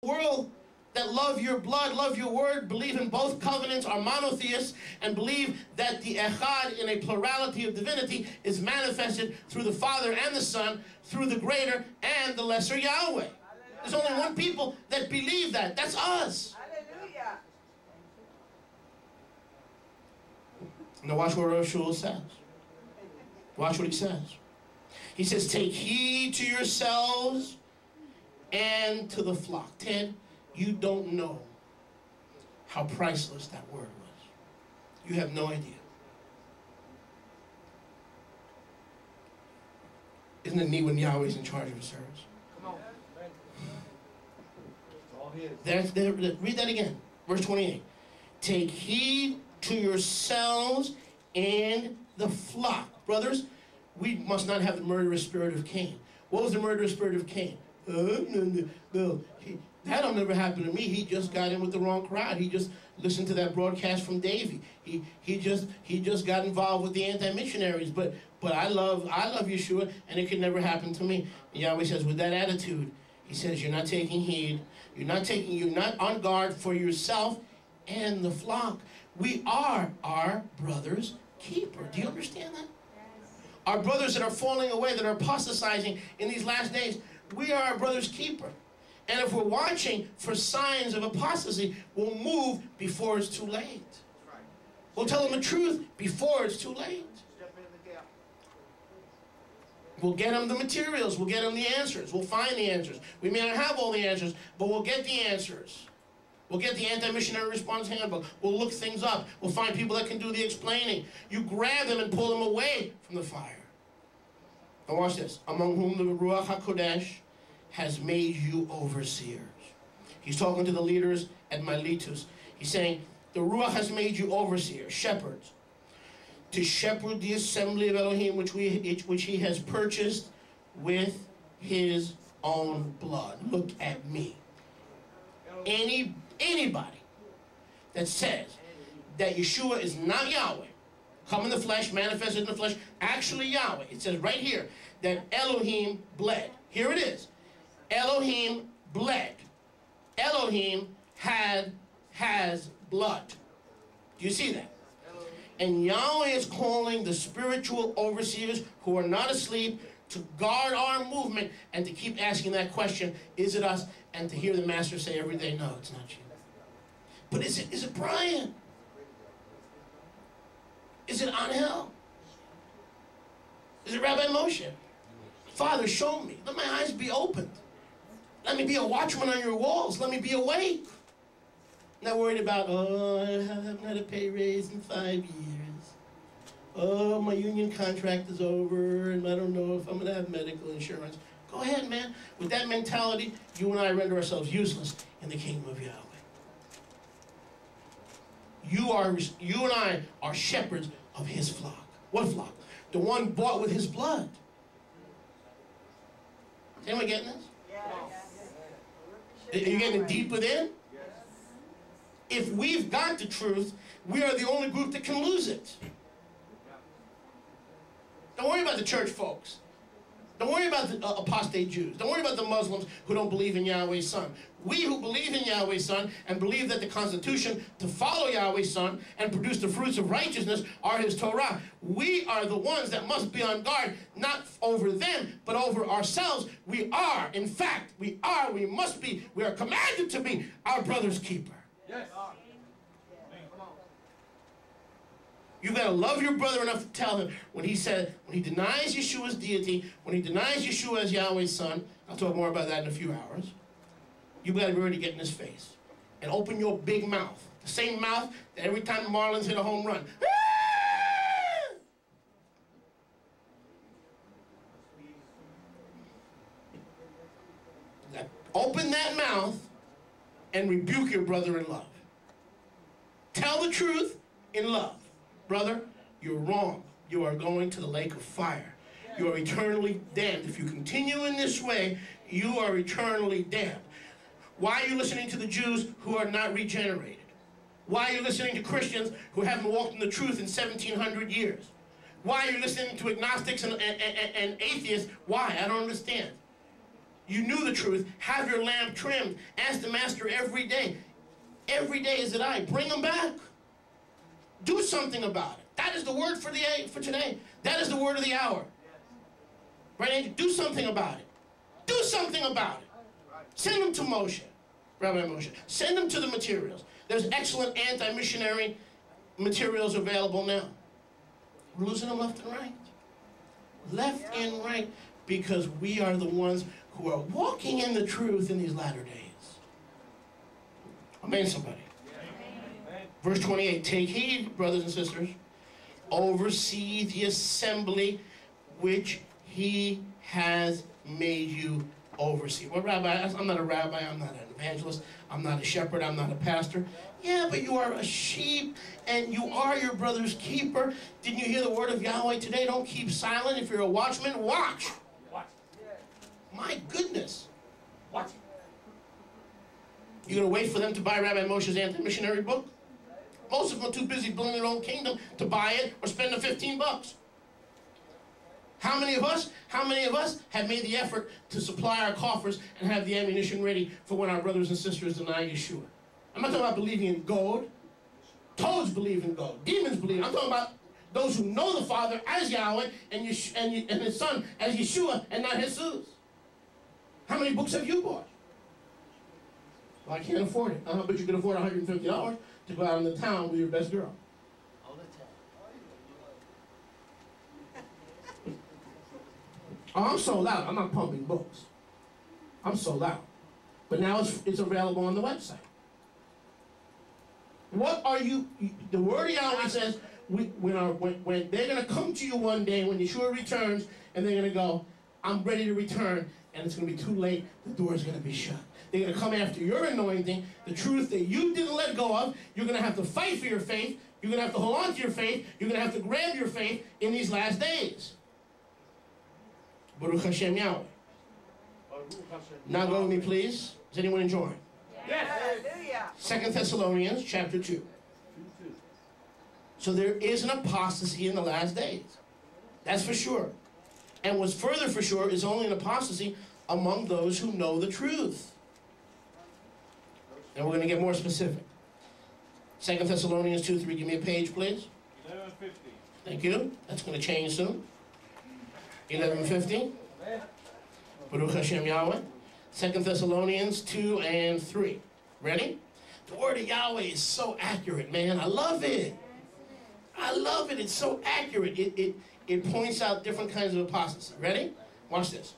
world that love your blood, love your word, believe in both covenants, are monotheists, and believe that the Echad in a plurality of divinity is manifested through the Father and the Son, through the greater and the lesser Yahweh. Hallelujah. There's only one people that believe that. That's us. Hallelujah. Now watch what Rosh Shul says. Watch what he says. He says, take heed to yourselves and to the flock. Ted, you don't know how priceless that word was. You have no idea. Isn't it neat when Yahweh's in charge of the service? Come on. Read that again. Verse 28. Take heed to yourselves and the flock. Brothers, we must not have the murderous spirit of Cain. What was the murderous spirit of Cain? No, that'll never happen to me. He just got in with the wrong crowd. He just listened to that broadcast from Davy. He just got involved with the anti-missionaries. But I love Yeshua, and it could never happen to me. And Yahweh says, with that attitude, he says, you're not taking heed. You're not on guard for yourself and the flock. We are our brother's keeper. Do you understand that? Yes. Our brothers that are falling away, that are apostatizing in these last days, we are our brother's keeper. And if we're watching for signs of apostasy, we'll move before it's too late. Right. We'll tell them the truth before it's too late. We'll get them the materials. We'll get them the answers. We'll find the answers. We may not have all the answers, but we'll get the answers. We'll get the anti-missionary response handbook. We'll look things up. We'll find people that can do the explaining. You grab them and pull them away from the fire. Now watch this. Among whom the Ruach HaKodesh has made you overseers. He's talking to the leaders at Miletus. He's saying, the Ruach has made you overseers, shepherds, to shepherd the assembly of Elohim, which he has purchased with his own blood. Look at me. Anybody that says that Yeshua is not Yahweh, come in the flesh, manifested in the flesh, actually Yahweh. It says right here that Elohim bled. Here it is. Elohim bled. Elohim has blood. Do you see that? And Yahweh is calling the spiritual overseers who are not asleep to guard our movement and to keep asking that question, is it us? And to hear the master say every day, no, it's not you. But is it Brian? Is it Angel? Is it Rabbi Moshe? Father, show me. Let my eyes be opened. Let me be a watchman on your walls. Let me be awake. Not worried about, oh, I haven't had a pay raise in 5 years. Oh, my union contract is over, and I don't know if I'm going to have medical insurance. Go ahead, man. With that mentality, you and I render ourselves useless in the kingdom of Yahweh. You and I are shepherds of his flock. What flock? The one bought with his blood. Is anyone getting this? Yes. Are you getting it deep within? Yes. If we've got the truth, we are the only group that can lose it. Don't worry about the church folks. Don't worry about the apostate Jews. Don't worry about the Muslims who don't believe in Yahweh's Son. We who believe in Yahweh's Son and believe that the Constitution to follow Yahweh's Son and produce the fruits of righteousness are his Torah. We are the ones that must be on guard, not over them, but over ourselves. We are, in fact, we must be, we are commanded to be our brother's keeper. Yes. You've got to love your brother enough to tell him when he denies Yeshua's deity, when he denies Yeshua as Yahweh's Son, I'll talk more about that in a few hours, you've got to be ready to get in his face and open your big mouth. The same mouth that every time the Marlins hit a home run. Open that mouth and rebuke your brother in love. Tell the truth in love. Brother, you're wrong. You are going to the lake of fire. You are eternally damned. If you continue in this way, you are eternally damned. Why are you listening to the Jews who are not regenerated? Why are you listening to Christians who haven't walked in the truth in 1700 years? Why are you listening to agnostics and atheists? Why? I don't understand. You knew the truth. Have your lamp trimmed. Ask the master every day. Every day is it I. Bring them back. Do something about it. That is the word for today. That is the word of the hour. Right, Andrew? Do something about it. Do something about it. Send them to Moshe, Rabbi Moshe. Send them to the materials. There's excellent anti-missionary materials available now. We're losing them left and right. Left and right. Because we are the ones who are walking in the truth in these latter days. Amen, somebody. Verse 28, take heed, brothers and sisters, oversee the assembly which he has made you oversee. Well, Rabbi, I'm not a rabbi, I'm not an evangelist, I'm not a shepherd, I'm not a pastor. Yeah, but you are a sheep, and you are your brother's keeper. Didn't you hear the word of Yahweh today? Don't keep silent. If you're a watchman, watch. My goodness. Watch. You going to wait for them to buy Rabbi Moshe's anti-missionary book? Most of them are too busy building their own kingdom to buy it or spend the 15 bucks. How many of us have made the effort to supply our coffers and have the ammunition ready for when our brothers and sisters deny Yeshua? I'm not talking about believing in gold. Toads believe in gold. Demons believe. I'm talking about those who know the Father as Yahweh and His Son as Yeshua and not Jesus. How many books have you bought? Well, I can't afford it. I bet you can afford $150 to go out in the town with your best girl. All the time. Oh, I'm sold out. I'm not pumping books. I'm sold out. But now it's available on the website. What are you? The word of Yahweh says when they're going to come to you one day when Yeshua returns, and they're going to go, I'm ready to return, and it's going to be too late. The door is going to be shut. They're going to come after your anointing, the truth that you didn't let go of. You're going to have to fight for your faith. You're going to have to hold on to your faith. You're going to have to grab your faith in these last days. Baruch Hashem Yahweh. Now go with me, please. Is anyone enjoying? Yes. Hallelujah. 2 Thessalonians chapter 2. So there is an apostasy in the last days. That's for sure. And what's further for sure is only an apostasy among those who know the truth. And we're going to get more specific. 2 Thessalonians 2:3. Give me a page, please. 11:50. Thank you. That's going to change soon. 11:50. Baruch Hashem Yahweh. 2 Thessalonians 2 and 3. Ready? The word of Yahweh is so accurate, man. I love it. I love it. It's so accurate. It points out different kinds of apostasy. Ready? Watch this.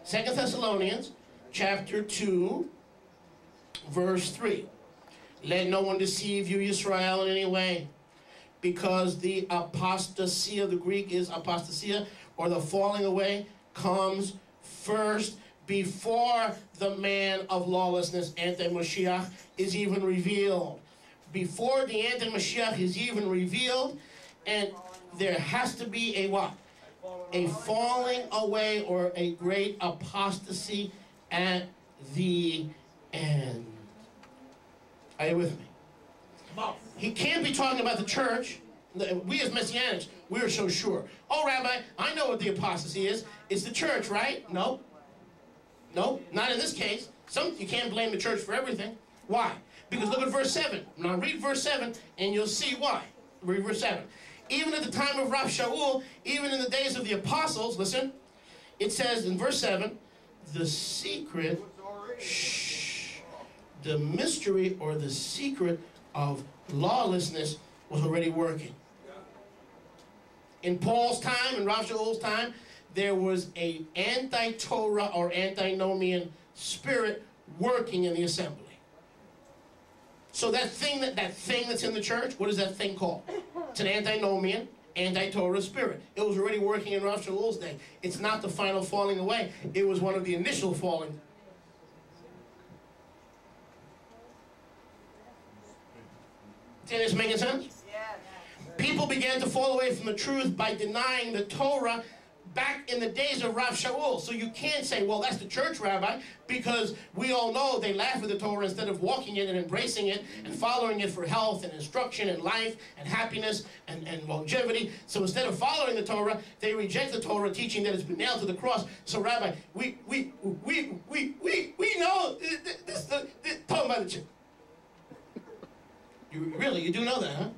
2 Thessalonians chapter 2, verse 3. Let no one deceive you, Israel, in any way, because the apostasia, the Greek is apostasia, or the falling away, comes first before the man of lawlessness, anti-Mashiach, is even revealed. Before the anti-Mashiach is even revealed, and there has to be a what? A falling away or a great apostasy at the end. Are you with me? He can't be talking about the church. We as Messianics, we're so sure. Oh, Rabbi, I know what the apostasy is. It's the church, right? No. No, not in this case. You can't blame the church for everything. Why? Because look at verse 7. Now read verse 7 and you'll see why. Read verse 7. Even at the time of Rav Shaul, even in the days of the apostles, listen, it says in verse 7, the secret, the mystery or the secret of lawlessness was already working. In Paul's time, in Rav Shaul's time, there was an anti-Torah or antinomian spirit working in the assembly. So that thing that's in the church, what is that thing called? It's an antinomian, anti-Torah spirit. It was already working in Rav Shaul's day. It's not the final falling away. It was one of the initial falling. Is this making sense? Yes. People began to fall away from the truth by denying the Torah back in the days of Rav Shaul. So you can't say, well, that's the church rabbi, because we all know they laugh at the Torah instead of walking it and embracing it and following it for health and instruction and life and happiness and longevity. So instead of following the Torah, they reject the Torah teaching that it's been nailed to the cross. So Rabbi, we know this talking about the church. You do know that, huh?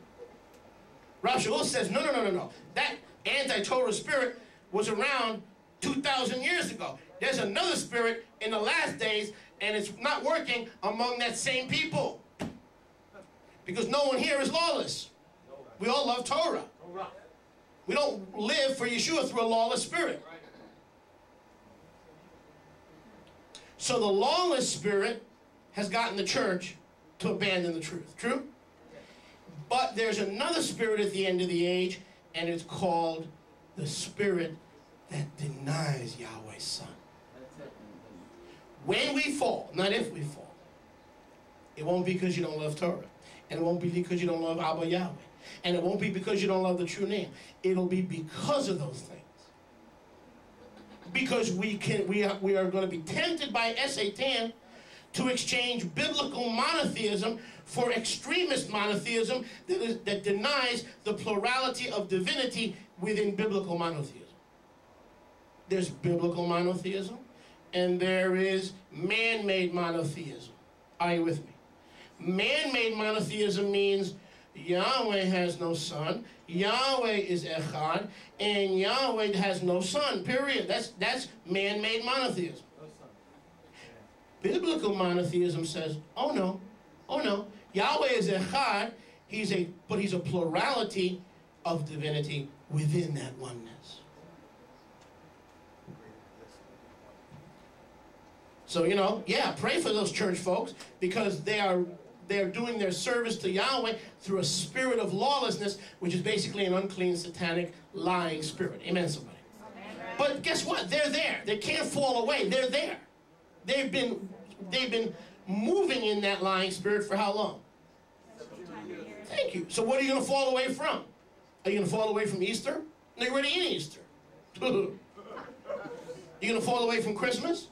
Rav Shaul says, no. That anti-Torah spirit was around 2,000 years ago. There's another spirit in the last days, and it's not working among that same people. Because no one here is lawless. We all love Torah. We don't live for Yeshua through a lawless spirit. So the lawless spirit has gotten the church to abandon the truth. True? But there's another spirit at the end of the age, and it's called the spirit that denies Yahweh's Son. When we fall, not if we fall, it won't be because you don't love Torah. And it won't be because you don't love Abba Yahweh. And it won't be because you don't love the true name. It'll be because of those things. Because we are going to be tempted by Satan to exchange biblical monotheism for extremist monotheism that denies the plurality of divinity within biblical monotheism. There's biblical monotheism, and there is man-made monotheism. Are you with me? Man-made monotheism means Yahweh has no son, Yahweh is Echad, and Yahweh has no son, period. That's man-made monotheism. Biblical monotheism says, oh no, Yahweh is Echad, but he's a plurality of divinity within that oneness. So, yeah, pray for those church folks, because they are doing their service to Yahweh through a spirit of lawlessness, which is basically an unclean, satanic, lying spirit. Amen, somebody? Amen. But guess what? They're there. They can't fall away. They're there. They've been moving in that lying spirit for how long? 17 years. Thank you. So what are you going to fall away from? Are you going to fall away from Easter? No, you're already in Easter. You going to fall away from Christmas?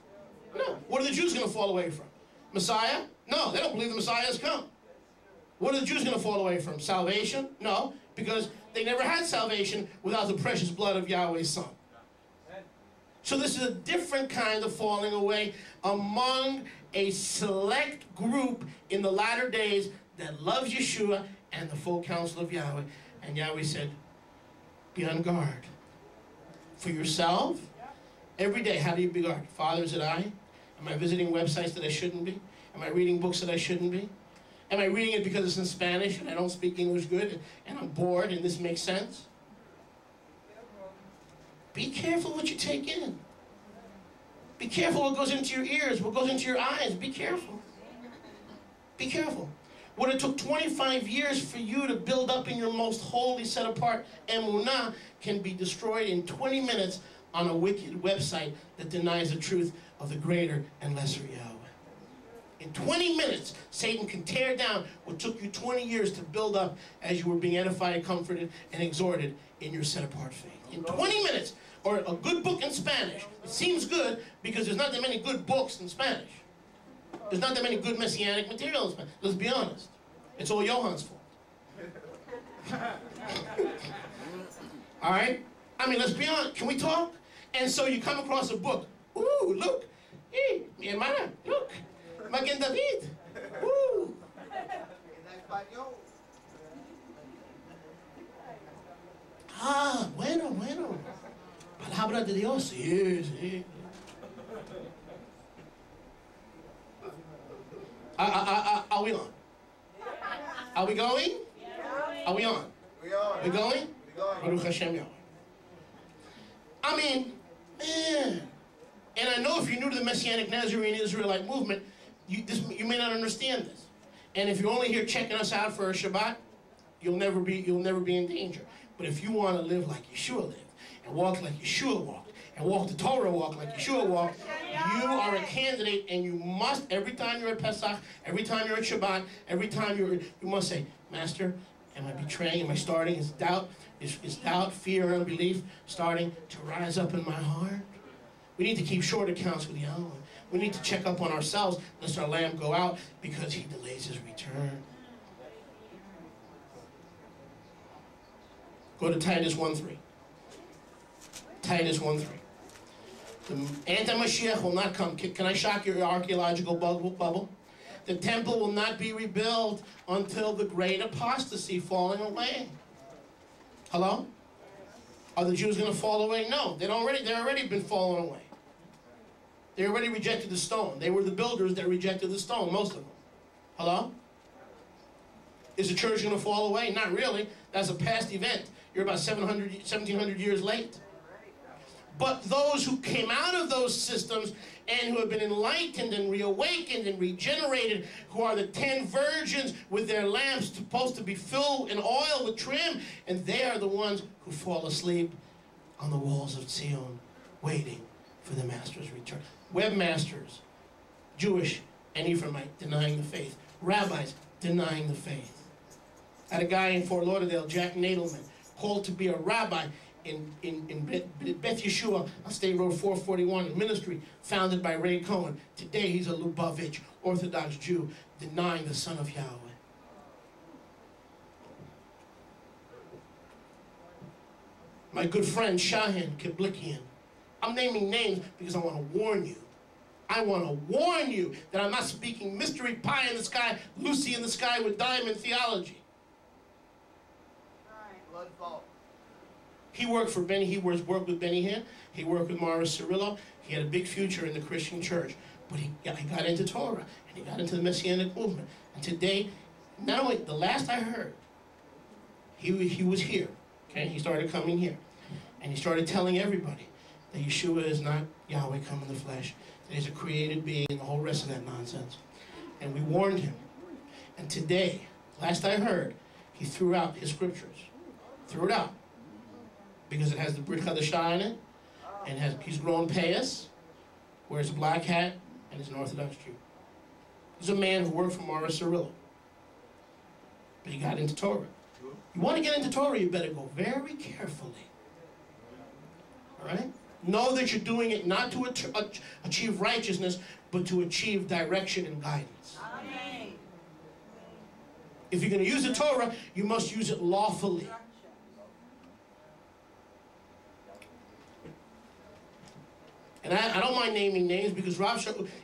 No. What are the Jews going to fall away from? Messiah? No, they don't believe the Messiah has come. What are the Jews going to fall away from? Salvation? No, because they never had salvation without the precious blood of Yahweh's Son. So this is a different kind of falling away among a select group in the latter days that loves Yeshua and the full counsel of Yahweh. And Yahweh said, be on guard for yourself. Every day, how do you be guard? Father, is it I? Am I visiting websites that I shouldn't be? Am I reading books that I shouldn't be? Am I reading it because it's in Spanish and I don't speak English good and I'm bored and this makes sense? Be careful what you take in. Be careful what goes into your ears, what goes into your eyes. Be careful. Be careful. What it took 25 years for you to build up in your most holy, set-apart emunah can be destroyed in 20 minutes on a wicked website that denies the truth of the greater and lesser Yahweh. In 20 minutes, Satan can tear down what took you 20 years to build up as you were being edified, comforted, and exhorted in your set-apart faith. In 20 minutes, or a good book in Spanish. It seems good because there's not that many good books in Spanish. There's not that many good messianic material in Spanish. Let's be honest. It's all Johan's fault. All right? I mean, let's be honest. Can we talk? And so you come across a book. Ooh, look. Hey, mi hermana, look. Maguen David. Ooh. Ah, bueno. Palabra de Dios. Sí. Are we on? Are we going? Are we on? We going? Baruch Hashem Yahweh. I mean, man. And I know if you're new to the Messianic Nazarene Israelite movement, you may not understand this. And if you're only here checking us out for a Shabbat, you'll never be in danger. But if you want to live like Yeshua lived, and walk like Yeshua walked, and walk the Torah walk like Yeshua walked, you are a candidate, and you must, every time you're at Pesach, every time you're at Shabbat, every time you must say, Master, Am I betraying? Am I starting? Is doubt, fear, unbelief starting to rise up in my heart? We need to keep short accounts with Yahweh. We need to check up on ourselves lest our lamb go out because he delays his return. Go to Titus 1:3. Titus 1:3. The anti-Mashiach will not come. Can I shock your archaeological bubble? The temple will not be rebuilt until the great apostasy falling away. Hello? Are the Jews going to fall away? No, they're already been falling away. They already rejected the stone. They were the builders that rejected the stone, most of them. Hello? Is the church going to fall away? Not really. That's a past event. You're about 1,700 years late. But those who came out of those systems and who have been enlightened and reawakened and regenerated, who are the 10 virgins with their lamps supposed to be filled in oil with trim, and they are the ones who fall asleep on the walls of Zion, waiting for the Master's return. Webmasters, Jewish and Ephraimite, denying the faith. Rabbis, denying the faith. I had a guy in Fort Lauderdale, Jack Nadelman, called to be a rabbi in Beth Yeshua on State Road 441, a ministry founded by Ray Cohen. Today he's a Lubavitch, Orthodox Jew, denying the Son of Yahweh. My good friend Shahin Kiblikian. I'm naming names because I want to warn you. I want to warn you that I'm not speaking mystery pie in the sky, Lucy in the sky with diamond theology. Blood fault. He worked for Benny. He worked with Benny Hinn. He worked with Morris Cirillo. He had a big future in the Christian church. But he got into Torah, and he got into the Messianic movement. And today, not only, the last I heard, he was here. Okay, he started coming here. And he started telling everybody that Yeshua is not Yahweh come in the flesh, that he's a created being, and the whole rest of that nonsense. And we warned him. And today, last I heard, he threw out his scriptures. Threw it out. Because it has the Brit Chadashah in it, and he's grown payas, wears a black hat, and is an Orthodox Jew. He's a man who worked for Morris Cirillo. But he got into Torah. You want to get into Torah, you better go very carefully. All right? Know that you're doing it not to achieve righteousness, but to achieve direction and guidance. Amen. If you're going to use the Torah, you must use it lawfully. And I don't mind naming names because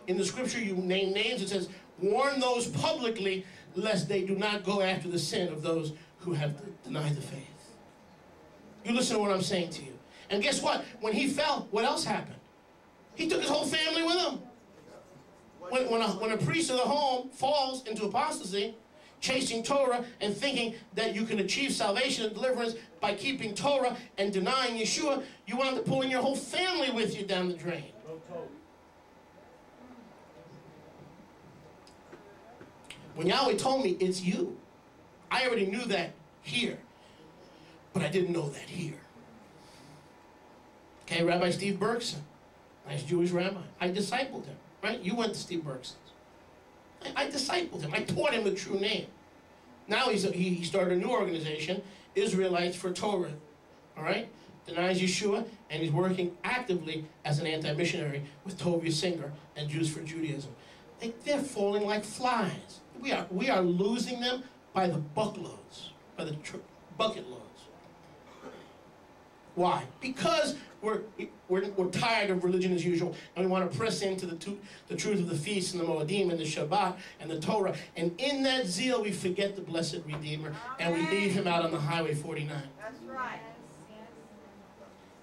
in the scripture you name names. It says, warn those publicly lest they do not go after the sin of those who have denied the faith. You listen to what I'm saying to you. And guess what? When he fell, what else happened? He took his whole family with him. When a priest of the home falls into apostasy, chasing Torah and thinking that you can achieve salvation and deliverance by keeping Torah and denying Yeshua, you wound up pulling your whole family with you down the drain. When Yahweh told me, it's you, I already knew that here, but I didn't know that here. Okay, Rabbi Steve Berkson, nice Jewish rabbi. I discipled him, right? You went to Steve Berkson's. I discipled him. I taught him the true name. Now he started a new organization, Israelites for Torah, all right? Denies Yeshua, and he's working actively as an anti-missionary with Tovia Singer and Jews for Judaism. They're falling like flies. We are losing them by the buckloads, by the bucket loads. Why? Because we're tired of religion as usual, and we want to press into the truth of the feast and the Moedim and the Shabbat and the Torah. And in that zeal, we forget the blessed Redeemer, and we leave him out on the Highway 49. That's right.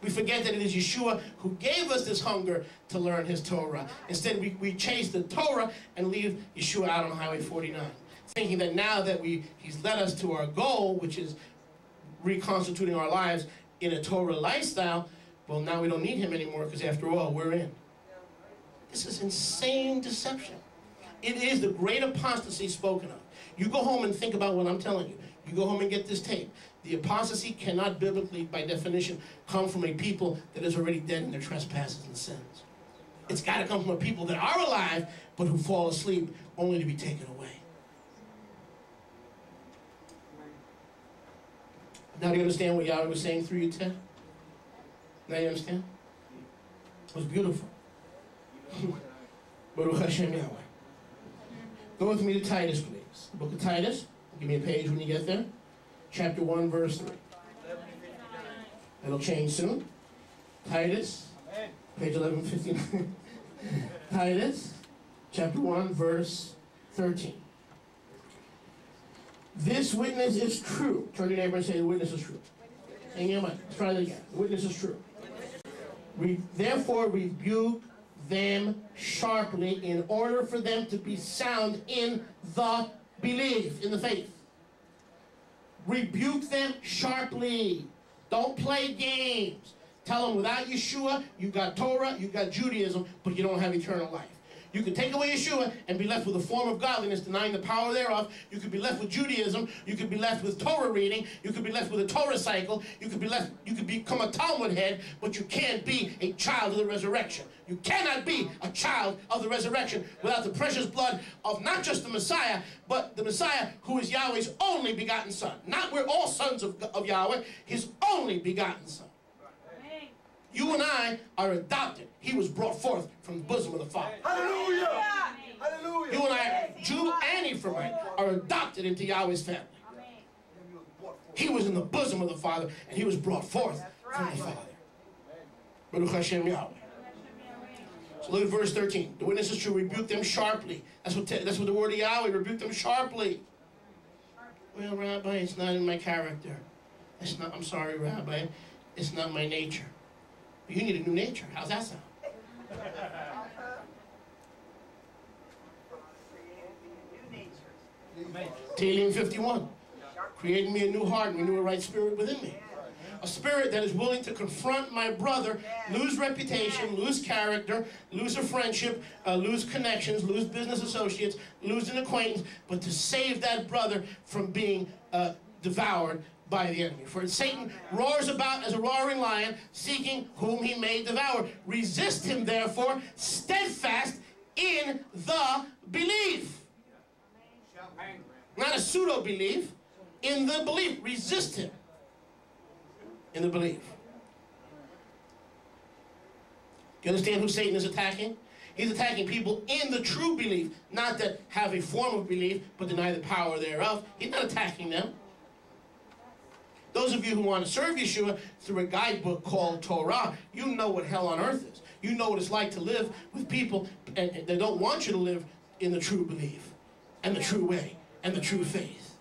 We forget that it is Yeshua who gave us this hunger to learn his Torah. Instead, we chase the Torah and leave Yeshua out on Highway 49, thinking that now that he's led us to our goal, which is reconstituting our lives in a Torah lifestyle, well, now we don't need him anymore because after all, we're in. This is insane deception. It is the great apostasy spoken of. You go home and think about what I'm telling you. You go home and get this tape. The apostasy cannot biblically, by definition, come from a people that is already dead in their trespasses and sins. It's got to come from a people that are alive, but who fall asleep only to be taken away. Now do you understand what Yahweh was saying through you, Ted? Now you understand? It was beautiful. Baruch Hashem Yahweh. Go with me to Titus, please. The book of Titus. Give me a page when you get there. Chapter 1, verse 3. That'll change soon. Titus, page 1159. Titus, chapter 1, verse 13. This witness is true. Turn to your neighbor and say, the witness is true. Hang your mind. Let's try that again. The witness is true. Therefore, rebuke them sharply in order for them to be sound in the belief, in the faith. Rebuke them sharply. Don't play games. Tell them without Yeshua, you got Torah, you got Judaism, but you don't have eternal life. You can take away Yeshua and be left with a form of godliness, denying the power thereof. You could be left with Judaism. You could be left with Torah reading. You could be left with a Torah cycle. You could become a Talmud head, but you can't be a child of the resurrection. You cannot be a child of the resurrection without the precious blood of not just the Messiah, but the Messiah who is Yahweh's only begotten Son. Not we're all sons of Yahweh, his only begotten Son. You and I are adopted. He was brought forth from the bosom of the Father. Hallelujah! Hallelujah! You and I, Jew and Ephraimite, are adopted into Yahweh's family. He was in the bosom of the Father, and he was brought forth from the Father. Baruch Hashem Yahweh. So look at verse 13. The witness is true. Rebuke them sharply. That's what the word of Yahweh. Rebuke them sharply. Well, Rabbi, it's not in my character. It's not. I'm sorry, Rabbi. It's not my nature. You need a new nature. How's that sound? Tehillim 51. Creating me a new heart and renew a right spirit within me. A spirit that is willing to confront my brother, lose reputation, lose character, lose a friendship, lose connections, lose business associates, lose an acquaintance, but to save that brother from being devoured by the enemy. For Satan roars about as a roaring lion, seeking whom he may devour. Resist him, therefore, steadfast in the belief. Not a pseudo-belief, in the belief. Resist him in the belief. You understand who Satan is attacking? He's attacking people in the true belief, not that have a form of belief, but deny the power thereof. He's not attacking them. Those of you who want to serve Yeshua through a guidebook called Torah, you know what hell on earth is. You know what it's like to live with people and they don't want you to live in the true belief and the true way and the true faith.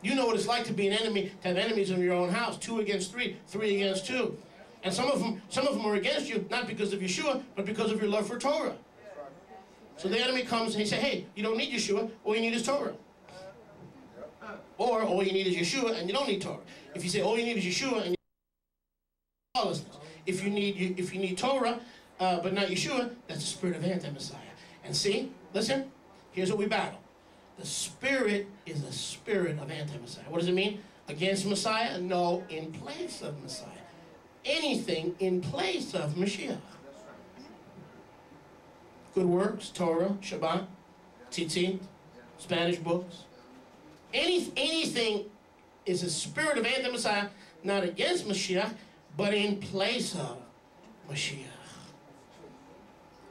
You know what it's like to be an enemy, to have enemies in your own house, 2 against 3, 3 against 2. And some of them are against you, not because of Yeshua, but because of your love for Torah. So the enemy comes and he says, hey, you don't need Yeshua, all you need is Torah. Or all you need is Yeshua and you don't need Torah. If you say all you need is Yeshua and lawlessness. If you need Torah but not Yeshua, that's the spirit of anti-Messiah. And see, listen, here's what we battle. The spirit is a spirit of anti-Messiah. What does it mean? Against Messiah? No, in place of Messiah. Anything in place of Mashiach. Good works, Torah, Shabbat, Tzitzit, Spanish books. Anything is a spirit of anti-Messiah, not against Mashiach, but in place of Mashiach.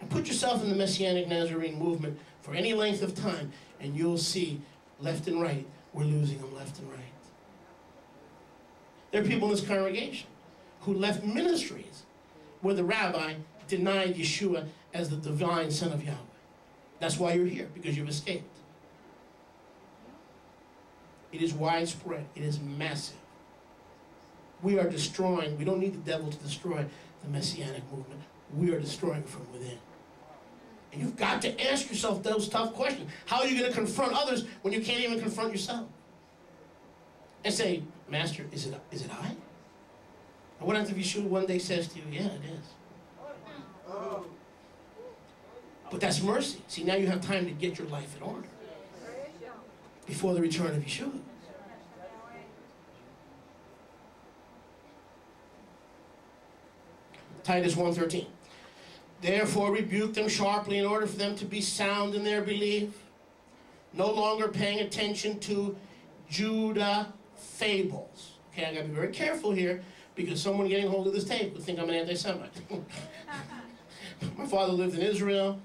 And put yourself in the Messianic Nazarene movement for any length of time, and you'll see left and right, we're losing them left and right. There are people in this congregation who left ministries where the rabbi denied Yeshua as the divine Son of Yahweh. That's why you're here, because you've escaped. It is widespread. It is massive. We are destroying. We don't need the devil to destroy the Messianic movement. We are destroying it from within. And you've got to ask yourself those tough questions. How are you going to confront others when you can't even confront yourself? And say, Master, is it I? And what if Yeshua one day says to you, yeah, it is. But that's mercy. See, now you have time to get your life in order before the return of Yeshua. Titus 1:13. Therefore rebuke them sharply in order for them to be sound in their belief, no longer paying attention to Judah fables. Okay, I gotta be very careful here because someone getting hold of this tape would think I'm an anti-Semite. My father lived in Israel.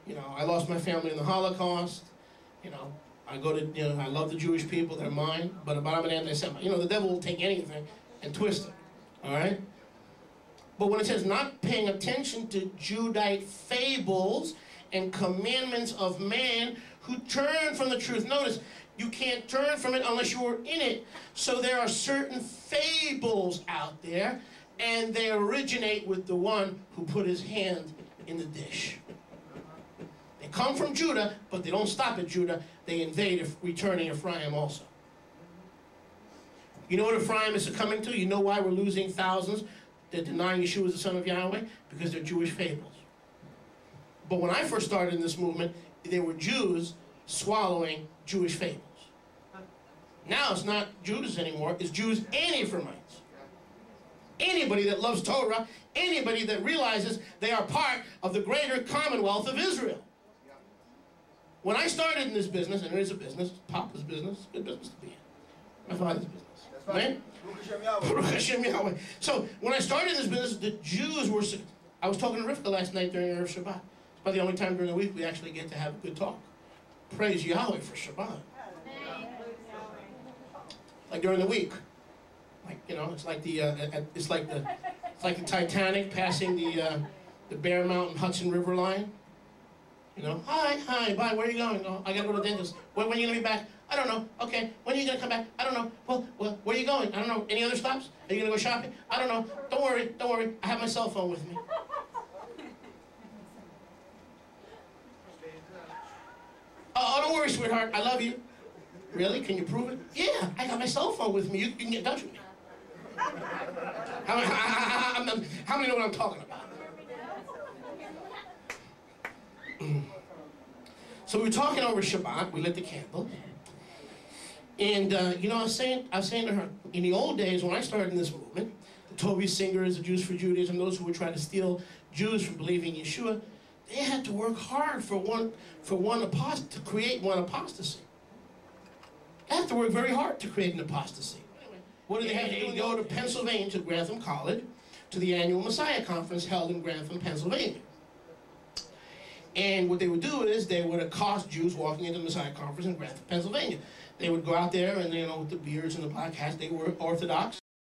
You know, I lost my family in the Holocaust. You know, I love the Jewish people, they're mine, but I'm an anti-Semite. You know, the devil will take anything and twist it, all right? But when it says not paying attention to Judite fables and commandments of man who turn from the truth. Notice, you can't turn from it unless you are in it. So there are certain fables out there, and they originate with the one who put his hand in the dish. They come from Judah, but they don't stop at Judah. They invade returning Ephraim also. You know what Ephraim is succumbing to? You know why we're losing thousands? They're denying Yeshua is the son of Yahweh? Because they're Jewish fables. But when I first started in this movement, they were Jews swallowing Jewish fables. Now it's not Judas anymore, it's Jews and Ephraimites. Anybody that loves Torah, anybody that realizes they are part of the greater commonwealth of Israel. When I started in this business, and it is a business, Papa's business, good business to be in. My father's business. Right? Baruch Hashem Yahweh. So when I started in this business, the Jews were... I was talking to Rivka last night during Erev Shabbat. It's about the only time during the week we actually get to have a good talk. Praise Yahweh for Shabbat. Like during the week. Like, you know, it's like the Titanic passing the Bear Mountain Hudson River line. You know, hi, bye, where are you going? Oh, I gotta go to the dentist. When are you gonna be back? I don't know. Okay, when are you gonna come back? I don't know. Well, where are you going? I don't know. Any other stops? Are you gonna go shopping? I don't know. Don't worry. I have my cell phone with me. Oh, don't worry, sweetheart. I love you. Really? Can you prove it? Yeah, I got my cell phone with me. You can get in touch with me. How many know what I'm talking about? So we were talking over Shabbat. We lit the candle. And, you know, I was saying to her, in the old days when I started in this movement, the Toby singers, the Jews for Judaism, those who were trying to steal Jews from believing Yeshua, they had to work hard to create one apostasy. They have to work very hard to create an apostasy. What do they have to do? Go to Pennsylvania, to Grantham College, to the annual Messiah Conference held in Grantham, Pennsylvania. And what they would do is they would accost Jews walking into the Messiah Conference in Grantham, Pennsylvania. They would go out there and, you know, with the beards and the black hats, they were Orthodox.